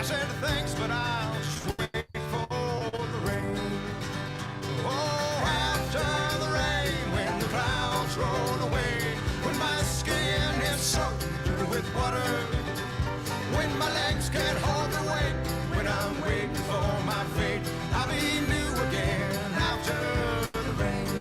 I said thanks, but I'll just wait for the rain. Oh, after the rain, when the clouds roll away, when my skin is soaked through with water, when my legs can't hold the weight, when I'm waiting for my fate, I'll be new again after the rain.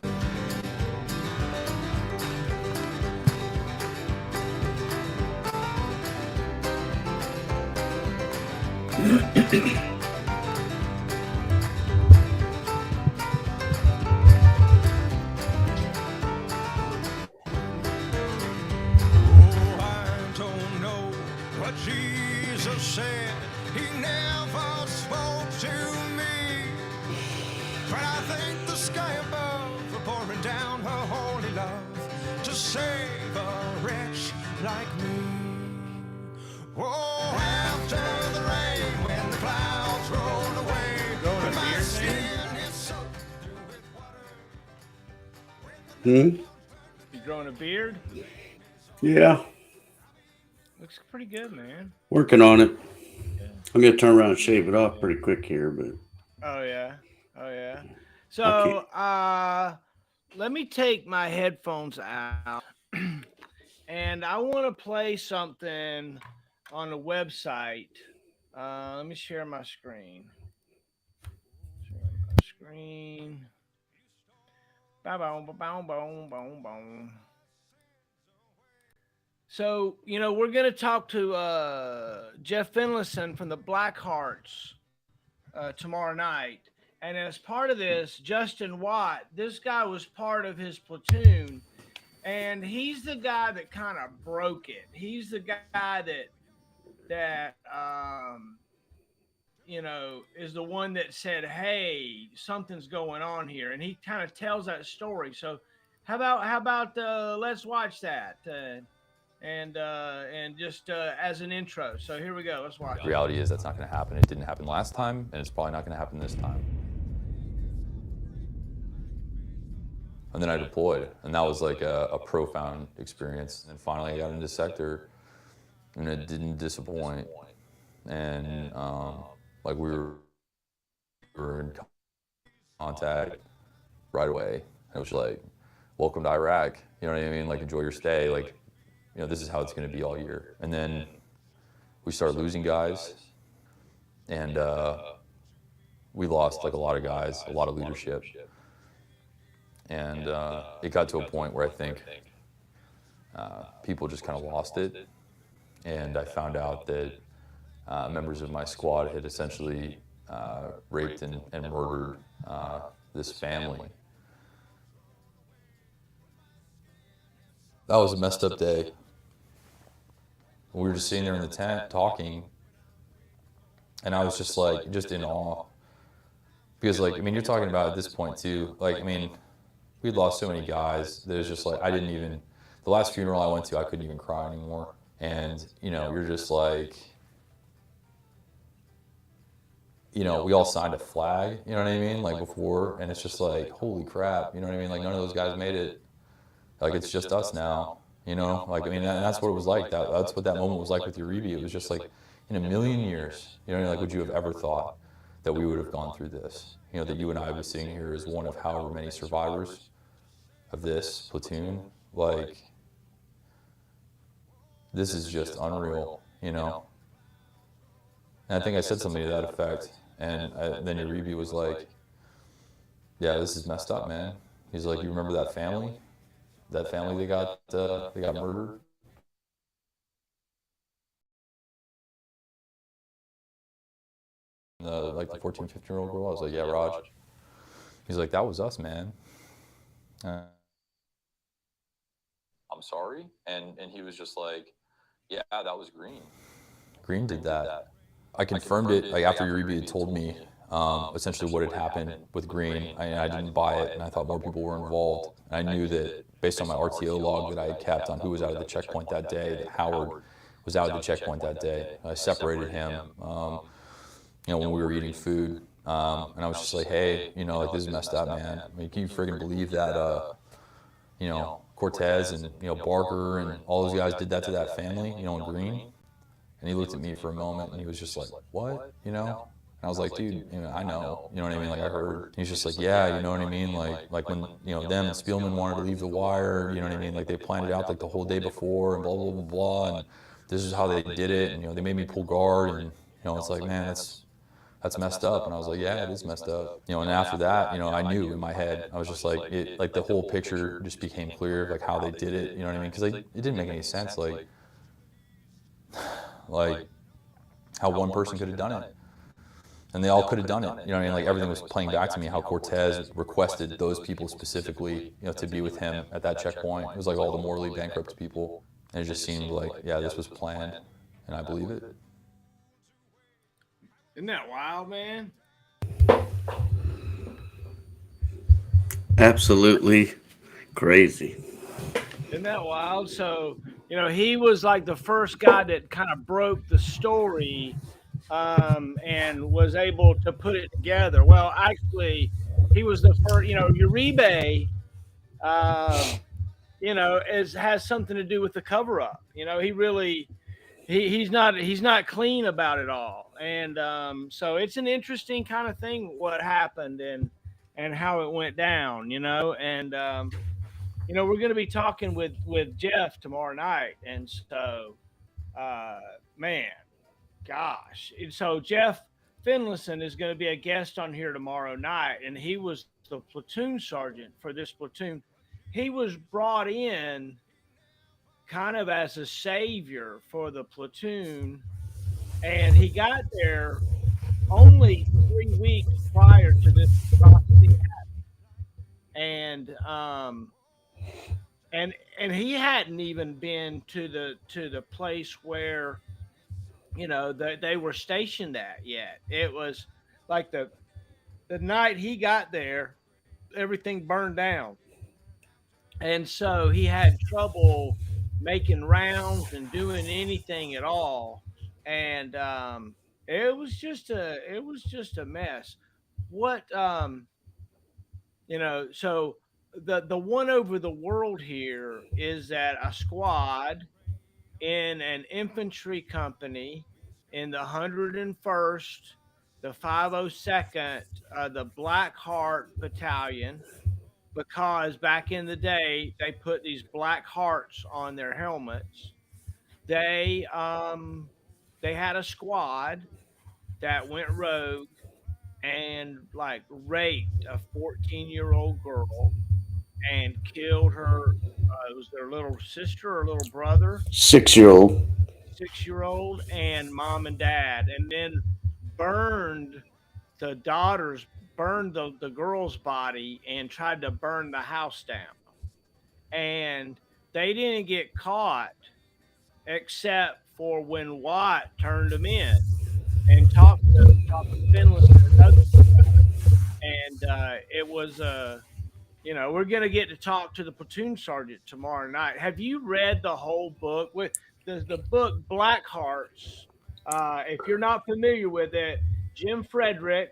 What Jesus said, he never spoke to me. But I thank the sky above for pouring down her holy love to save a wretch like me. Oh, after the rain, when the clouds roll away, when my skin is soaked through with water. You growing a beard? Yeah, Looks pretty good, man. working on it. Yeah. I'm gonna turn around and shave it off pretty quick here, but Oh yeah. Oh yeah. I can't. So let me take my headphones out and I want to play something on the website. Let me share my screen. Share my screen. Bow, bow, bow, bow, bow, bow. So, we're going to talk to Jeff Finlayson from the Blackhearts tomorrow night. And as part of this, Justin Watt, this guy was part of his platoon. And he's the guy that kind of broke it. He's the guy that is the one that said, "Hey, something's going on here," and he kind of tells that story. So, how about let's watch that and just as an intro. So here we go. Let's watch. The reality is that's not going to happen. It didn't happen last time, and it's probably not going to happen this time. And then I deployed, and that was like a profound experience. And finally, I got into sector, and it didn't disappoint. And like we were in contact right away. It was like, welcome to Iraq. You know what I mean? Like, enjoy your stay. Like, this is how it's going to be all year. And then we started losing guys, and we lost like a lot of guys, a lot of leadership. And it got to a point where I think people just kind of lost it. And I found out that members of my squad had essentially raped and murdered this family. That was a messed up day. We were just sitting there in the tent talking, and I was just like, just in awe. Because like, I mean, you're talking about at this point too, like, I mean, we'd lost so many guys that it was just like, the last funeral I went to, I couldn't even cry anymore. And, you're just like, we all signed a flag, you know what I mean? Like before, and it's just like, holy crap, you know what I mean? Like none of those guys made it. Like it's just us now, Like, I mean, and that's what it was like. That's what that moment was like with Uribe. It was just like, in a million years, like, would you have ever thought that we would have gone through this? That you and I would be sitting here as one of however many survivors of this platoon. Like, this is just unreal, And I think I said something to that effect. And then Uribe was like, yeah, this is messed up, man. He's like, you remember that family? That family that got murdered? Like the 14, 15-year-old girl? I was like, yeah, Raj. He's like, that was us, man. I'm sorry? And he was just like, yeah, that was Green. Green did that. I confirmed it like after Uribe had told me essentially what had happened with Green. I didn't buy it, and I thought more people were involved. And I knew that based on my RTO log that I had kept on who was out of the checkpoint that day, that Howard was out of the checkpoint that day. I separated him, when we were eating food. And I was just like, hey, like, this is messed up, man. I mean, can you friggin' believe that, Cortez and, Barker and all those guys did that to that family, in Green? And he looked at me for a moment and he was just like, what? You know? And I was like, dude, you know, I know, you know what I mean? Like I heard. He's just like, yeah, you know what I mean? Like when, you know, them and Spielman wanted to leave the wire, you know what I mean? Like they planned it out like the whole day before and blah, blah, blah, blah. And this is how they did it. And, you know, they made me pull guard and, you know, it's like, man, that's messed up. And I was like, yeah, it is messed up. You know, and after that, you know, I knew in my head, I was just like, like the whole picture just became clear of like how they did it. You know what I mean? Because like, it didn't make any sense. Like how one person could have done it. And they all could have done it. You know what I mean? Like everything was playing back to me how Cortez requested those people specifically, you know, to be with him at that checkpoint. It was like all the morally bankrupt people. And it just seemed like, yeah, this was planned. And I believe it. Isn't that wild, man? Absolutely crazy. Isn't that wild? So, he was like the first guy that kind of broke the story, and was able to put it together. Well, actually, he was the first. Uribe, um, has something to do with the cover up. He really he's not clean about it all, and so it's an interesting kind of thing what happened and how it went down. We're going to be talking with Jeff tomorrow night, and so uh, man, gosh, and so Jeff Finlayson is going to be a guest on here tomorrow night, and he was the platoon sergeant for this platoon. He was brought in kind of as a savior for the platoon, and he got there only 3 weeks prior to this atrocity, and he hadn't even been to the place where they were stationed at yet. It was like the night he got there, everything burned down, and so he had trouble making rounds and doing anything at all, and it was just a mess. What so the one over the world here is that a squad in an infantry company in the 101st, the 502nd, the Blackheart Battalion, because back in the day they put these black hearts on their helmets. They they had a squad that went rogue and like raped a 14-year-old girl and killed her. It was their little sister or little brother, 6-year-old. 6-year-old, and mom and dad, and then burned the daughters, burned the girl's body, and tried to burn the house down. And they didn't get caught except for when Watt turned them in and talked to Finlayson and others, and it was we're going to get to talk to the platoon sergeant tomorrow night. Have you read the whole book? With the book Blackhearts? If you're not familiar with it, Jim Frederick,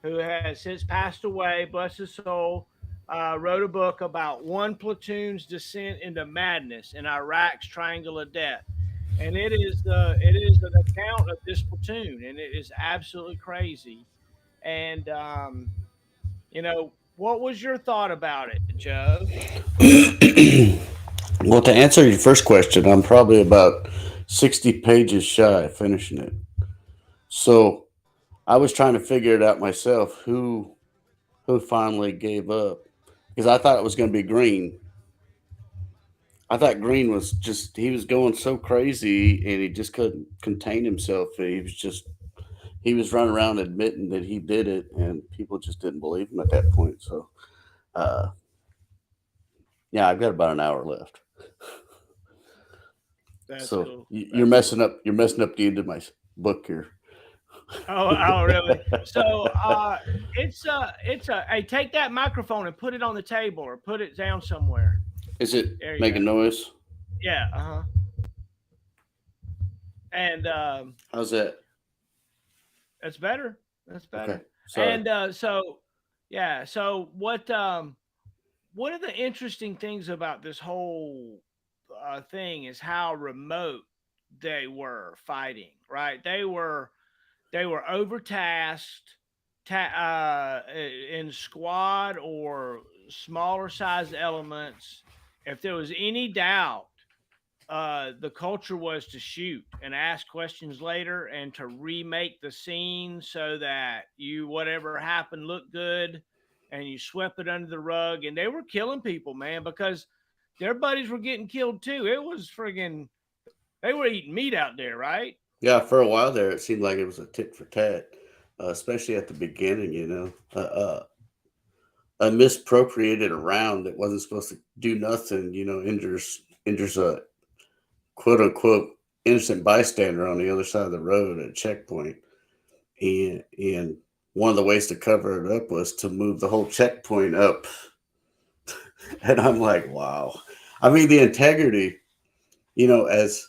who has since passed away, bless his soul, wrote a book about one platoon's descent into madness in Iraq's Triangle of Death, and it is an account of this platoon, and it is absolutely crazy. And what was your thought about it, Joe? Well, to answer your first question, I'm probably about 60 pages shy of finishing it. So I was trying to figure it out myself who finally gave up because I thought it was going to be Green. I thought Green was just he was going so crazy and he just couldn't contain himself. He was running around admitting that he did it, and people just didn't believe him at that point. So, uh, yeah, I've got about an hour left. That's So cool. you're That's messing cool. up. You're messing up the end of my book here. Oh, really? So, hey, take that microphone and put it on the table or put it down somewhere. Is it There you go. making noise? Yeah, and How's that? that's better. That's Okay, better. sorry. And so, yeah. So, what one of the interesting things about this whole thing is how remote they were fighting, right? They were overtasked, in squad or smaller size elements. If there was any doubt, the culture was to shoot and ask questions later and to remake the scene so that you whatever happened looked good, and you swept it under the rug. And they were killing people, man, because their buddies were getting killed too. It was friggin' they were eating meat out there, right? Yeah, for a while there, it seemed like it was a tit for tat, especially at the beginning. A misappropriated a round that wasn't supposed to do nothing. Injures a quote unquote innocent bystander on the other side of the road at a checkpoint, and one of the ways to cover it up was to move the whole checkpoint up. And I'm like, wow. I mean, the integrity, you know, as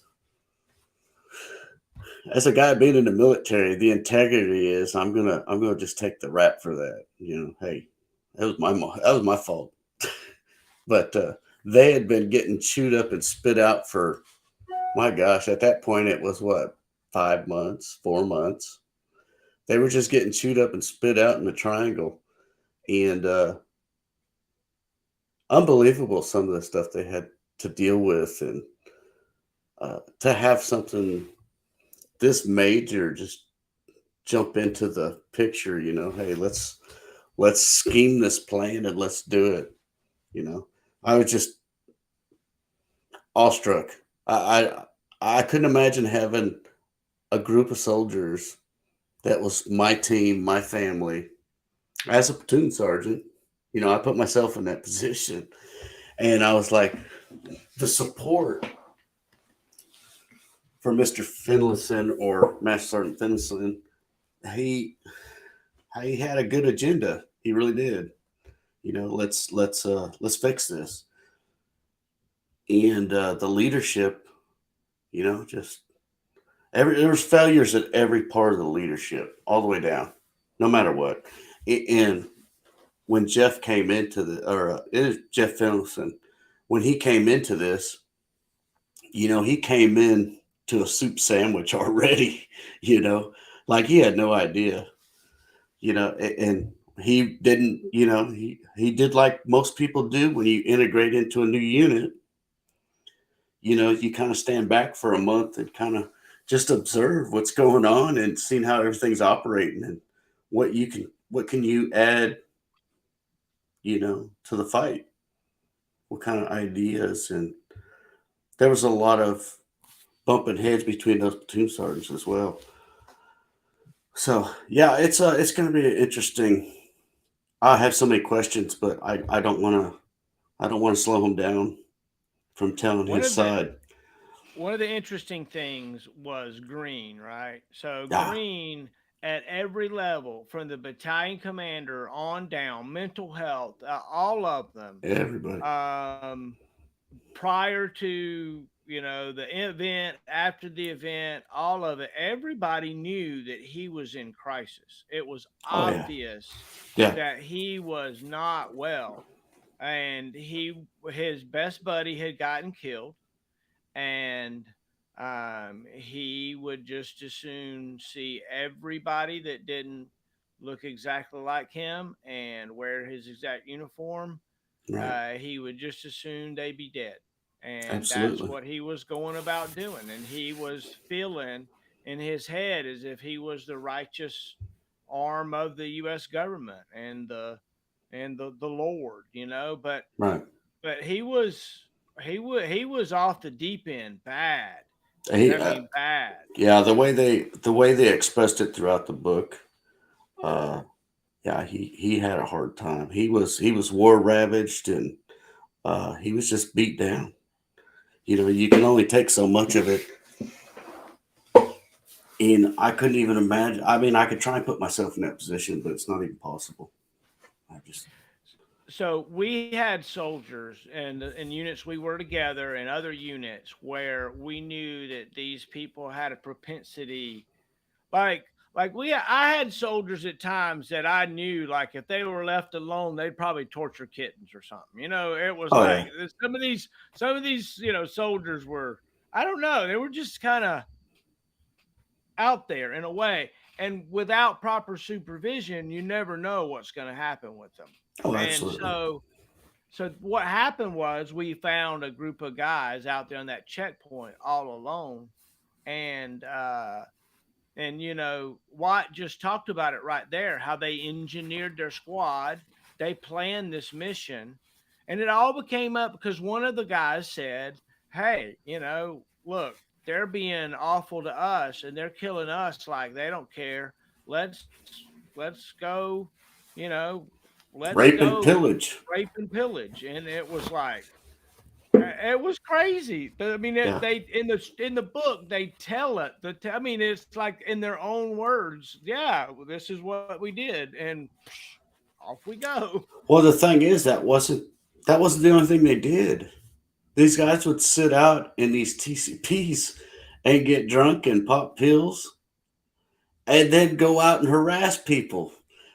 a guy being in the military, the integrity is I'm gonna just take the rap for that. Hey, that was my fault. But they had been getting chewed up and spit out for, my gosh, at that point it was what, 5 months, 4 months. They were just getting chewed up and spit out in the triangle, and unbelievable some of the stuff they had to deal with, and to have something this major just jump into the picture. Hey, let's scheme this plan and let's do it. I was just awestruck. I couldn't imagine having a group of soldiers that was my team, my family, as a platoon sergeant. I put myself in that position, and I was like, the support for Mr. Finlayson, or Master Sergeant Finlayson, he he had a good agenda. He really did. Let's fix this. And the leadership, just there was failures at every part of the leadership, all the way down, no matter what. And when Jeff came into it is Jeff Finlayson, when he came into this, he came in to a soup sandwich already. Like he had no idea. And he didn't. He did like most people do when you integrate into a new unit. You kind of stand back for a month and kind of just observe what's going on and seeing how everything's operating, and what can you add, to the fight, what kind of ideas. And there was a lot of bumping heads between those platoon sergeants as well. So yeah, it's going to be interesting. I have so many questions, but I don't want to slow him down from telling One his of the side. one of the interesting things was Green, right? So Ah, Green at every level, from the battalion commander on down, mental health, all of them, everybody. um, prior to the event, after the event, all of it, everybody knew that he was in crisis. It was Oh yeah, obvious yeah. that he was not well, and his best buddy had gotten killed, and he would just as soon see everybody that didn't look exactly like him and wear his exact uniform. Right. He would just as soon they be dead. And that's Absolutely. what he was going about doing. And he was feeling in his head as if he was the righteous arm of the U.S. government and the Lord, But Right. he was off the deep end bad. He, I mean, bad. yeah, the way they expressed it throughout the book, uh, yeah, he had a hard time. He was war ravaged, and he was just beat down. You can only take so much of it, and I couldn't even imagine. I mean, I could try and put myself in that position, but it's not even possible. I just, So we had soldiers and units we were together, and other units where we knew that these people had a propensity, like I had soldiers at times that I knew, like, if they were left alone they'd probably torture kittens or something. It was oh like yeah, some of these soldiers were. I don't know. They were just kind of out there in a way. And without proper supervision, you never know what's going to happen with them. Oh, And absolutely. so what happened was we found a group of guys out there on that checkpoint all alone, and Watt just talked about it right there, how they engineered their squad, they planned this mission, and it all became up because one of the guys said, "Hey, look, they're being awful to us and they're killing us like they don't care. Let's go, you know, let's Rape and go pillage. rape and pillage." And it was like it was crazy. I mean, Yeah. they in the book they tell it. I mean, it's like in their own words. Yeah, well, this is what we did, and off we go. Well, the thing is, that wasn't the only thing they did. These guys would sit out in these TCPs and get drunk and pop pills and then go out and harass people.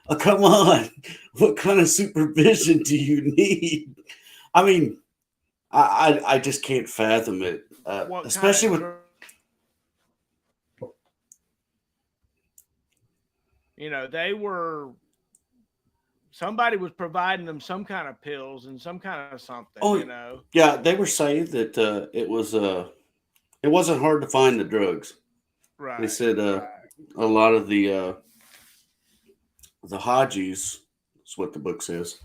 Oh, come on. What kind of supervision do you need? I mean, I just can't fathom it. What kind Especially of with, they were somebody was providing them some kind of pills and some kind of something. oh, yeah, they were saying that it wasn't hard to find the drugs. They Right, said right. a lot of the Hajis, that's what the book says,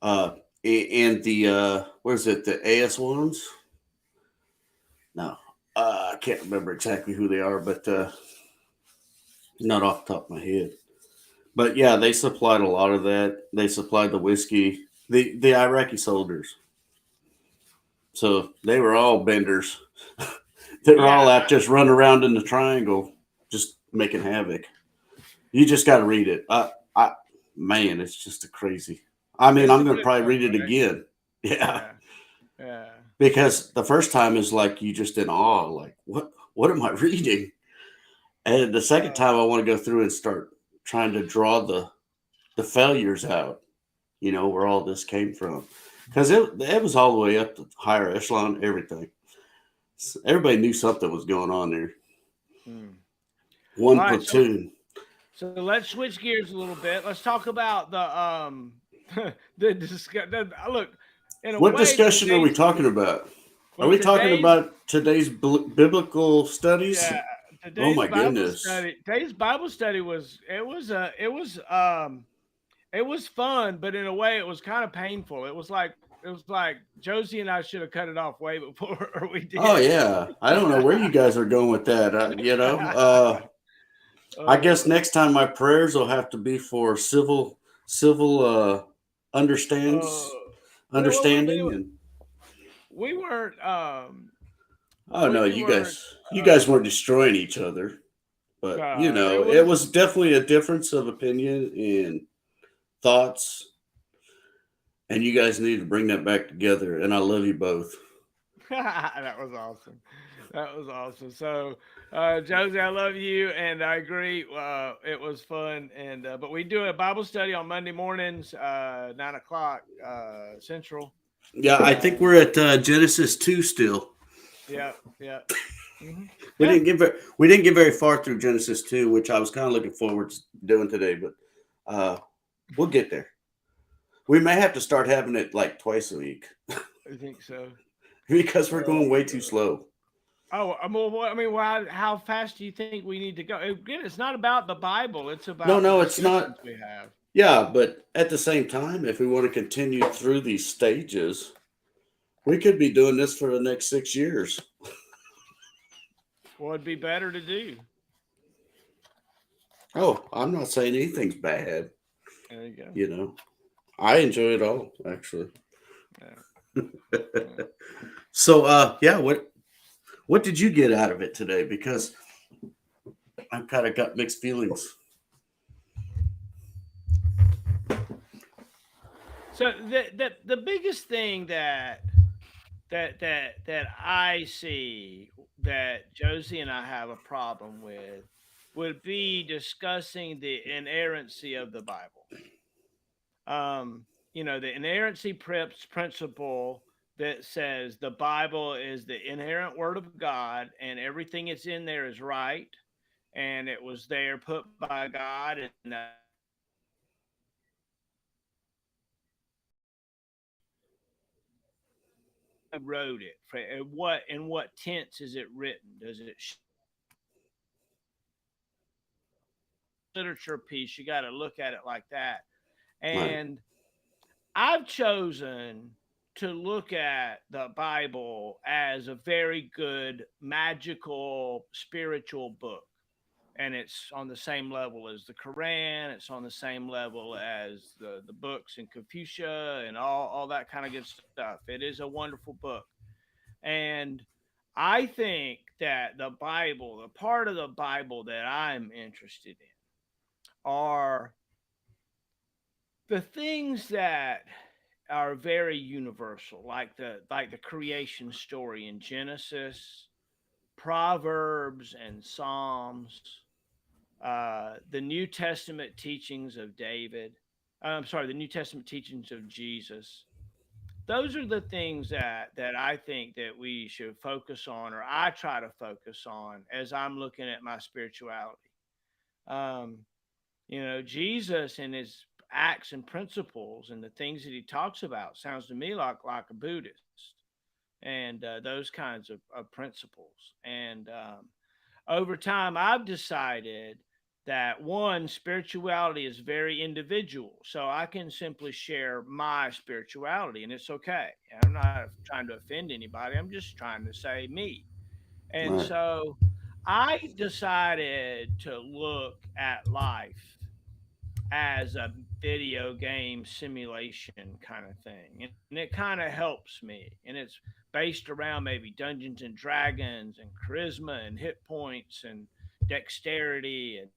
and the what is it, the AS ones? No, I can't remember exactly who they are, but not off the top of my head. But yeah, they supplied a lot of that. They supplied the whiskey, the Iraqi soldiers. So they were all benders. They were all Yeah, out just running around in the triangle, just making havoc. You just got to read it. Man, it's just a crazy. I mean, it's I'm a going to good probably book, read it right? again. Yeah, Yeah, yeah. because the first time is like you just in awe, like what am I reading? And the second time, I want to go through and start trying to draw the failures out. Where all this came from, because it was all the way up to higher echelon, everything. So everybody knew something was going on there. Hmm. All One right, platoon. so let's switch gears a little bit. Let's talk about look, in a What way discussion are we talking about? Are we talking today's about today's biblical studies? yeah, Oh my goodness. today's Bible study was it was fun, but in a way it was kind of painful. It was like Josie and I should have cut it off way before we Oh did. yeah. I don't know where you guys are going with that. I guess uh, next time my prayers will have to be for civil uh, understands well, understanding and we weren't oh no, we you weren't guys weren't destroying each other. But it it was was definitely a difference of opinion and thoughts, and you guys need to bring that back together. And I love you both. that was awesome. That was awesome. So, Josie, I love you, and I agree. It was fun, and but we do a Bible study on Monday mornings, 9 o'clock Central. Yeah, I think Um, we're at Genesis 2 still. yeah, yeah, We yeah. didn't get very far through Genesis 2, which I was kind of looking forward to doing today, but uh, we'll get there. We may have to start having it like twice a week I think so. because we're Uh, going way too slow. why? How fast do you think we need to go? Again, it's not about the Bible; it's No, about the no, it's not. discussions we have. Yeah, but at the same time, if we want to continue through these stages, we could be doing this for the next 6 years. What would be better to do? Oh, I'm not saying anything's bad. There you go. You know, I enjoy it all actually. Yeah. So, yeah, what did you get out of it today? Because I've kind of got mixed feelings. So the biggest thing that I see that Josie and I have a problem with would be discussing the inerrancy of the Bible. The inerrancy principle. that says the Bible is the inherent word of God and everything that's in there is right, and it was there put by God, and wrote it. What in what tense is it written? Does it literature piece? You got to look at it like that. Right. And I've chosen to look at the Bible as a very good magical spiritual book. And it's on the same level as the Quran. It's on the same level as the books in Confucia and all that kind of good stuff. It is a wonderful book. And I think that the Bible, the part of the Bible that I'm interested in, are the things that are very universal, like the creation story in Genesis, Proverbs, and Psalms, the New Testament teachings of David. I'm sorry, the New Testament teachings of Jesus. Those are the things that I think that we should focus on, or I try to focus on as I'm looking at my spirituality. Um, Jesus and his acts and principles and the things that he talks about sounds to me like a Buddhist and those kinds of principles. And over time, I've decided that one, spirituality is very individual. So I can simply share my spirituality and it's okay. I'm not trying to offend anybody. I'm just trying to say me. And Right. so I decided to look at life as a video game simulation kind of thing. And it kind of helps me. And it's based around maybe Dungeons and Dragons and charisma and hit points and dexterity and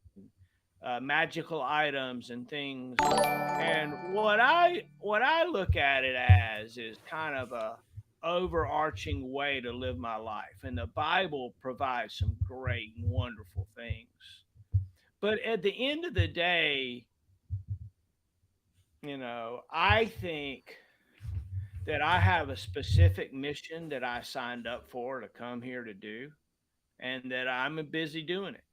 magical items and things. And what I look at it as is kind of a overarching way to live my life. And the Bible provides some great and wonderful things. But at the end of the day, I think that I have a specific mission that I signed up for to come here to do, and that I'm busy doing it,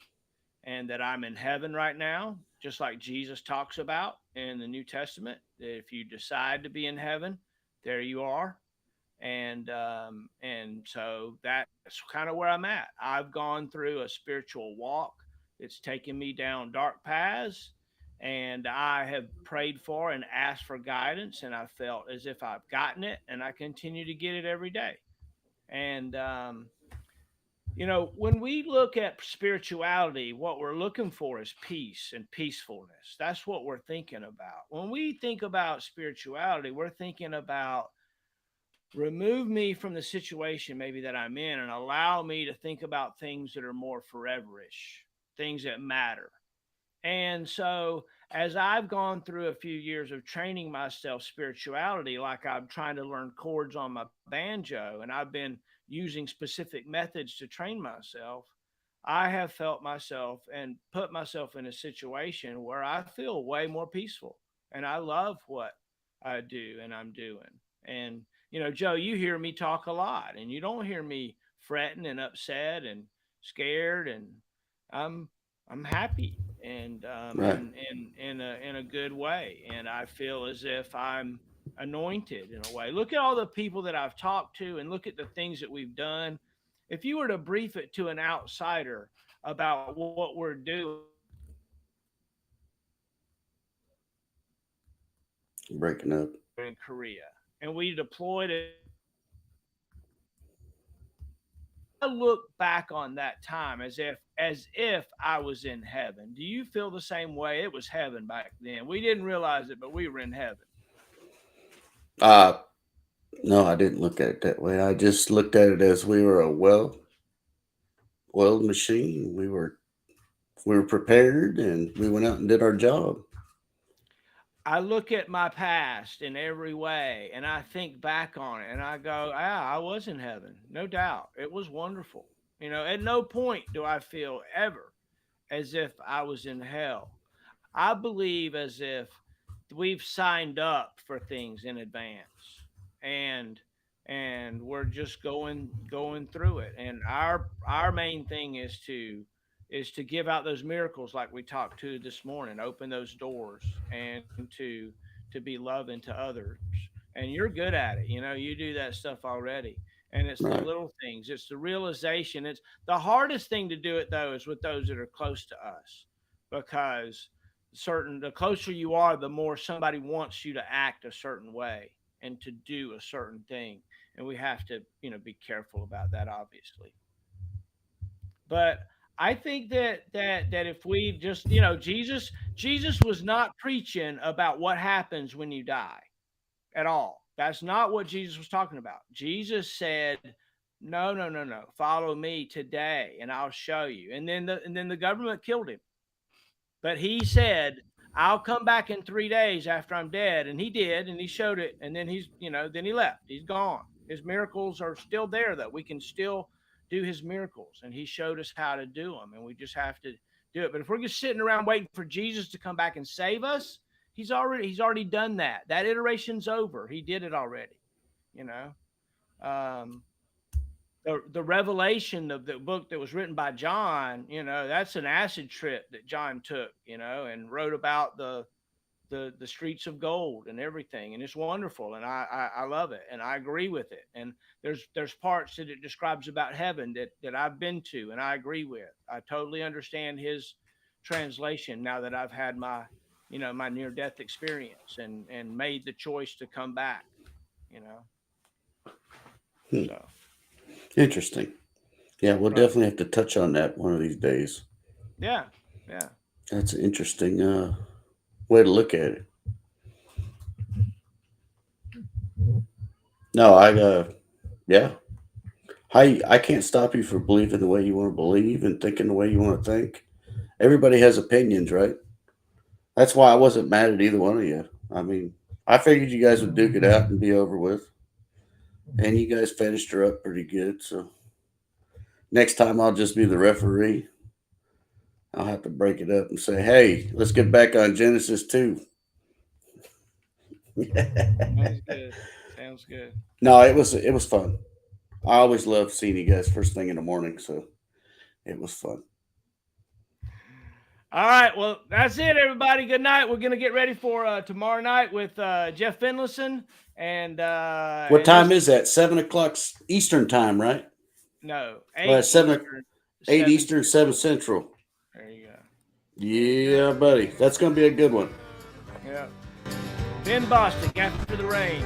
and that I'm in heaven right now, just like Jesus talks about in the New Testament. That if you decide to be in heaven, there you are. And so that's kind of where I'm at. I've gone through a spiritual walk that's taken me down dark paths, and I have prayed for and asked for guidance, and I felt as if I've gotten it, and I continue to get it every day. And when we look at spirituality, what we're looking for is peace and peacefulness. That's what we're thinking about. When we think about spirituality, we're thinking about remove me from the situation maybe that I'm in and allow me to think about things that are more foreverish, things that matter. And so, as I've gone through a few years of training myself spirituality, like I'm trying to learn chords on my banjo, and I've been using specific methods to train myself, I have felt myself and put myself in a situation where I feel way more peaceful. And I love what I do and I'm doing. And, Joe, you hear me talk a lot, and you don't hear me fretting and upset and scared. And I'm I'm happy and Right. in a good way, and I feel as if I'm anointed in a way. Look at all the people that I've talked to, and look at the things that we've done. If you were to brief it to an outsider about what we're doing Breaking up. in Korea, and we deployed it, I look back on that time as if I was in heaven. Do you feel the same way? It was heaven back then. We didn't realize it, but we were in heaven. Uh, no, I didn't look at it that way. I just looked at it as we were a well-oiled machine. We were prepared, and we went out and did our job. I look at my past in every way and I think back on it and I go, I was in heaven. No doubt. It was wonderful. At no point do I feel ever as if I was in hell. I believe as if we've signed up for things in advance. And and we're just going through it. And our main thing is to give out those miracles like we talked to this morning, open those doors, and to be loving to others. And you're good at it. You do that stuff already. And it's the Right. little things. It's the realization. It's the hardest thing to do it though is with those that are close to us, because the closer you are, the more somebody wants you to act a certain way and to do a certain thing. And we have to, be careful about that, obviously. But I think that if we just, Jesus was not preaching about what happens when you die at all. That's not what Jesus was talking about. Jesus said, "No, no, no, no. Follow me today, and I'll show you." And then the government killed him. But he said, "I'll come back in 3 days after I'm dead." And he did, and he showed it. And then then he left. He's gone. His miracles are still there, though. We can still do his miracles. And he showed us how to do them. And we just have to do it. But if we're just sitting around waiting for Jesus to come back and save us, he's already done that. That iteration's over. He did it already, you know. Um, the revelation of the book that was written by John, that's an acid trip that John took, and wrote about the streets of gold and everything, and it's wonderful, and I love it, and I agree with it. And there's parts that it describes about heaven that I've been to, and I agree with. I totally understand his translation now that I've had my near death experience and made the choice to come back, you know. Hmm. So Interesting. Yeah, we'll right. definitely have to touch on that one of these days. Yeah, yeah. That's an interesting way to look at it. No, yeah. I can't stop you from believing the way you want to believe and thinking the way you want to think. Everybody has opinions, right? That's why I wasn't mad at either one of you. I mean, I figured you guys would duke it out and be over with. And you guys finished her up pretty good. So next time I'll just be the referee. I'll have to break it up and say, hey, let's get back on Genesis 2. Sounds good. Sounds good. No, it was fun. I always love seeing you guys first thing in the morning, so it was fun. All right. Well, that's it, everybody. Good night. We're gonna get ready for tomorrow night with Jeff Finlayson and What and this time is that? 7 o'clock Eastern time, right? no Well, 8 it's Eastern, 8 7 Eastern, 7 Central. Central. There you go. Yeah, buddy. That's going to be a good one. Yeah. Ben Bostic after the rain.